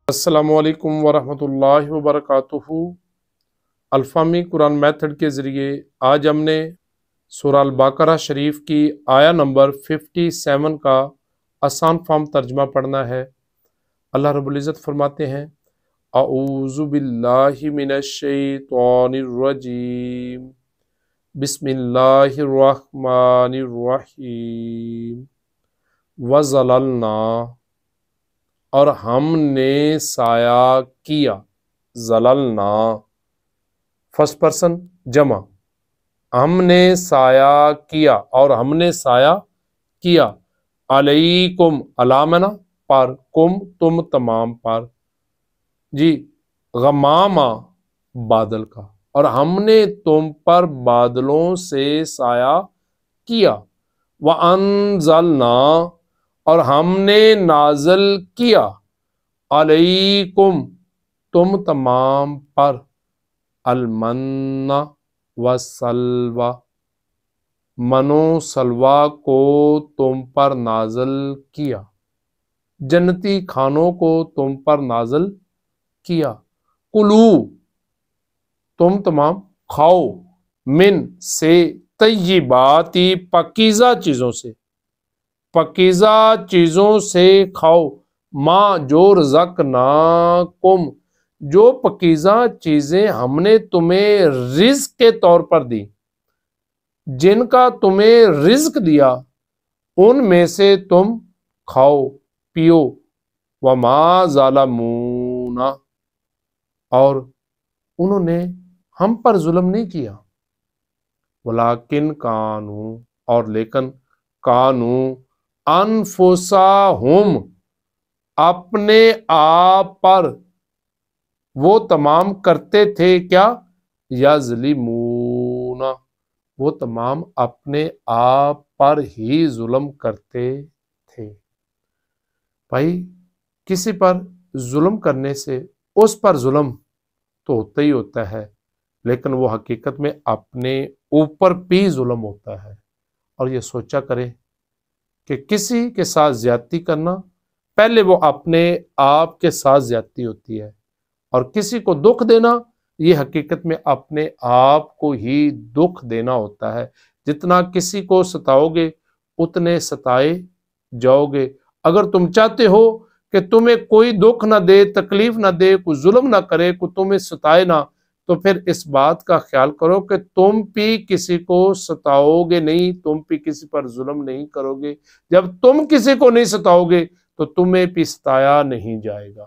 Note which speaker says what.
Speaker 1: السلام علیکم ورحمۃ اللہ وبرکاتہ۔ الفامی قرآن میتھڈ کے ذریعے آج ہم نے سورہ البقرہ شریف کی آیا نمبر 57 کا آسان فارم ترجمہ پڑھنا ہے۔ اللہ رب العزت فرماتے ہیں اعوذ باللہ من الشیطان الرجیم بسم اللہ الرحمن الرحیم وظللنا، اور ہم نے سایہ کیا، ظللنا فرسٹ پرسن جمع، ہم نے سایہ کیا اور ہم نے سایہ کیا، علیکم علامنا پر، کم تم تمام پر، جی غمامہ بادل کا، اور ہم نے تم پر بادلوں سے سایہ کیا، وَأَنزَلْنَا، اور ہم نے نازل کیا، علیکم تم تمام پر، المن والسلوى، منو سلوہ کو تم پر نازل کیا، جنتی کھانوں کو تم پر نازل کیا، کلو تم تمام کھاؤ، من سے، طیباتی پاکیزہ چیزوں سے، پاکیزہ چیزوں سے کھاؤ، ما جو رزقناکم، جو پاکیزہ چیزیں ہم نے تمہیں رزق کے طور پر دی، جن کا تمہیں رزق دیا ان میں سے تم کھاؤ پیو، وما ظلمونا، اور انہوں نے ہم پر ظلم نہیں کیا، ولیکن کانو، اور لیکن کانو انفسہم، اپنے آپ پر وہ تمام کرتے تھے کیا، یظلمون، وہ تمام اپنے آپ پر ہی ظلم کرتے تھے۔ بھائی کسی پر ظلم کرنے سے اس پر ظلم تو ہوتا ہی ہوتا ہے، لیکن وہ حقیقت میں اپنے اوپر بھی ظلم ہوتا ہے۔ اور یہ سوچا کرے کہ کسی کے ساتھ زیادتی کرنا، پہلے وہ اپنے آپ کے ساتھ زیادتی ہوتی ہے، اور کسی کو دکھ دینا یہ حقیقت میں اپنے آپ کو ہی دکھ دینا ہوتا ہے۔ جتنا کسی کو ستاؤ گے اتنے ستائے جاؤ گے۔ اگر تم چاہتے ہو کہ تمہیں کوئی دکھ نہ دے، تکلیف نہ دے، کوئی ظلم نہ کرے، کوئی تمہیں ستائے نہ، تو پھر اس بات کا خیال کرو کہ تم بھی کسی کو ستاؤ گے نہیں، تم بھی کسی پر ظلم نہیں کرو گے۔ جب تم کسی کو نہیں ستاؤ گے تو تمہیں بھی ستایا نہیں جائے گا۔